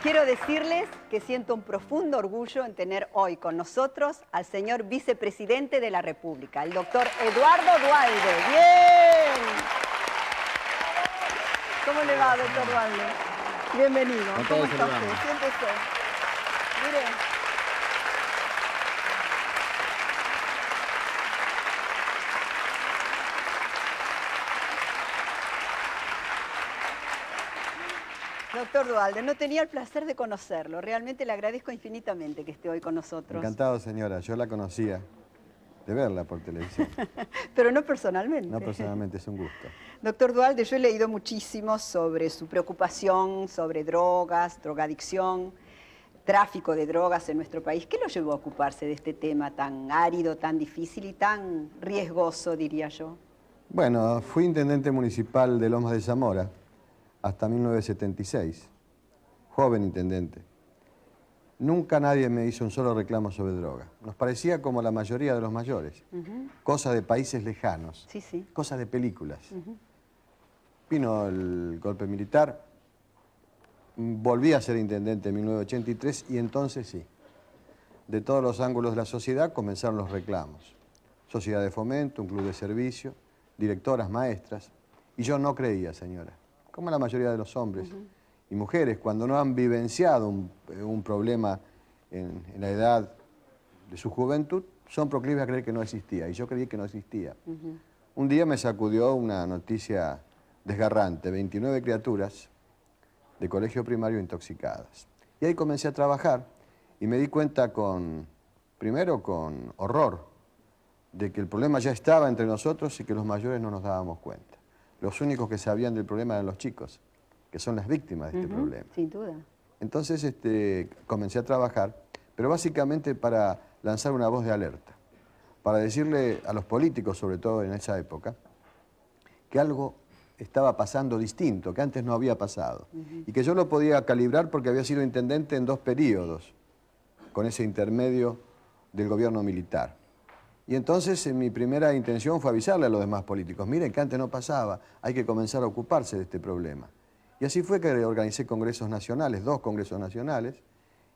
Quiero decirles que siento un profundo orgullo en tener hoy con nosotros al señor vicepresidente de la República, el doctor Eduardo Duhalde. ¡Bien! ¿Cómo le va, doctor Duhalde? Bienvenido. ¿Cómo está usted? Siéntese. Mire. Doctor Duhalde, no tenía el placer de conocerlo. Realmente le agradezco infinitamente que esté hoy con nosotros. Encantado, señora. Yo la conocía de verla por televisión. Pero no personalmente. No personalmente, es un gusto. Doctor Duhalde, yo he leído muchísimo sobre su preocupación sobre drogas, drogadicción, tráfico de drogas en nuestro país. ¿Qué lo llevó a ocuparse de este tema tan árido, tan difícil y tan riesgoso, diría yo? Bueno, fui intendente municipal de Lomas de Zamora hasta 1976. Joven intendente. Nunca nadie me hizo un solo reclamo sobre droga. Nos parecía como la mayoría de los mayores. Cosas de países lejanos. Sí, sí. Cosas de películas. Vino el golpe militar. Volví a ser intendente en 1983 y entonces sí. De todos los ángulos de la sociedad comenzaron los reclamos. Sociedad de fomento, un club de servicio, directoras, maestras. Y yo no creía, señora, como la mayoría de los hombres y mujeres, cuando no han vivenciado un problema en la edad de su juventud, son proclives a creer que no existía, y yo creí que no existía. Un día me sacudió una noticia desgarrante, 29 criaturas de colegio primario intoxicadas. Y ahí comencé a trabajar y me di cuenta primero con horror, de que el problema ya estaba entre nosotros y que los mayores no nos dábamos cuenta. Los únicos que sabían del problema eran los chicos, que son las víctimas de este problema. Sin duda. Entonces comencé a trabajar, pero básicamente para lanzar una voz de alerta, para decirle a los políticos, sobre todo en esa época, que algo estaba pasando distinto, que antes no había pasado, y que yo lo podía calibrar porque había sido intendente en 2 periodos, con ese intermedio del gobierno militar. Y entonces mi primera intención fue avisarle a los demás políticos, miren que antes no pasaba, hay que comenzar a ocuparse de este problema. Y así fue que organicé congresos nacionales, 2 congresos nacionales,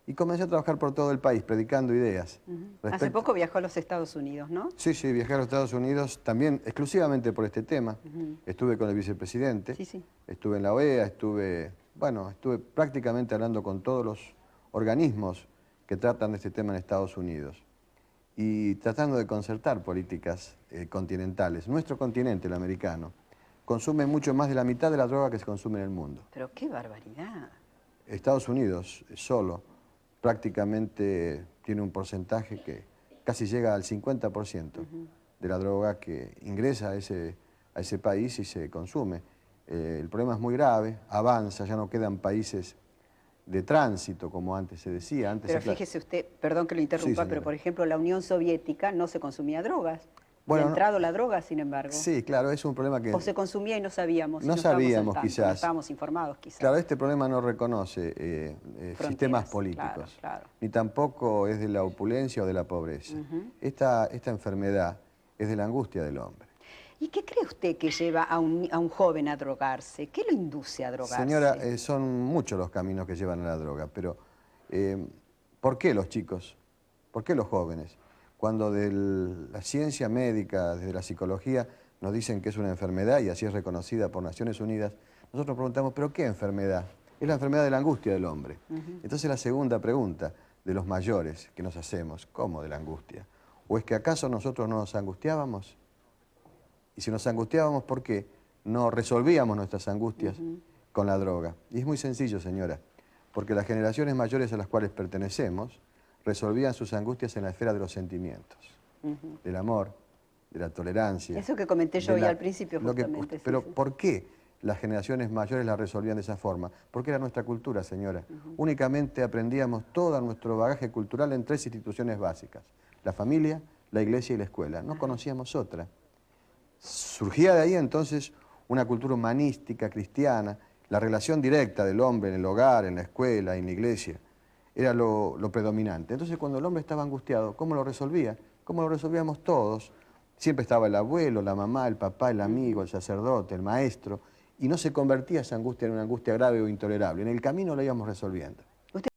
y comencé a trabajar por todo el país, predicando ideas. Hace poco viajó a los Estados Unidos, ¿no? Sí, sí, viajé a los Estados Unidos también exclusivamente por este tema. Estuve con el vicepresidente, estuve en la OEA, estuve prácticamente hablando con todos los organismos que tratan de este tema en Estados Unidos y tratando de concertar políticas continentales. Nuestro continente, el americano, consume mucho más de la mitad de la droga que se consume en el mundo. Pero qué barbaridad. Estados Unidos solo prácticamente tiene un porcentaje que casi llega al 50% de la droga que ingresa a ese país y se consume. El problema es muy grave, avanza, ya no quedan países de tránsito, como antes se decía. Pero fíjese usted, perdón que lo interrumpa, pero por ejemplo la Unión Soviética no se consumía drogas. Bueno, ha entrado la droga, sin embargo. Sí, claro, es un problema que... O se consumía y no sabíamos. No sabíamos, quizás. No estábamos informados, quizás. Claro, este problema no reconoce sistemas políticos. Claro. Ni tampoco es de la opulencia o de la pobreza. Esta enfermedad es de la angustia del hombre. ¿Y qué cree usted que lleva a un joven a drogarse? ¿Qué lo induce a drogarse? Señora, son muchos los caminos que llevan a la droga, pero ¿por qué los chicos? ¿Por qué los jóvenes? Cuando de la ciencia médica, desde la psicología, nos dicen que es una enfermedad y así es reconocida por Naciones Unidas, nosotros preguntamos, ¿pero qué enfermedad? Es la enfermedad de la angustia del hombre. Entonces la segunda pregunta de los mayores que nos hacemos, ¿cómo de la angustia? ¿O es que acaso nosotros no nos angustiábamos? Y si nos angustiábamos, ¿por qué no resolvíamos nuestras angustias con la droga? Y es muy sencillo, señora, porque las generaciones mayores a las cuales pertenecemos resolvían sus angustias en la esfera de los sentimientos, del amor, de la tolerancia. Eso que comenté yo hoy al principio, justamente. Pero ¿por qué las generaciones mayores la resolvían de esa forma? Porque era nuestra cultura, señora. Únicamente aprendíamos todo nuestro bagaje cultural en 3 instituciones básicas: la familia, la iglesia y la escuela. No conocíamos otra. Surgía de ahí entonces una cultura humanística, cristiana, la relación directa del hombre en el hogar, en la escuela, en la iglesia, era lo predominante. Entonces cuando el hombre estaba angustiado, ¿cómo lo resolvía? Como lo resolvíamos todos. Siempre estaba el abuelo, la mamá, el papá, el amigo, el sacerdote, el maestro, y no se convertía esa angustia en una angustia grave o intolerable. En el camino la íbamos resolviendo.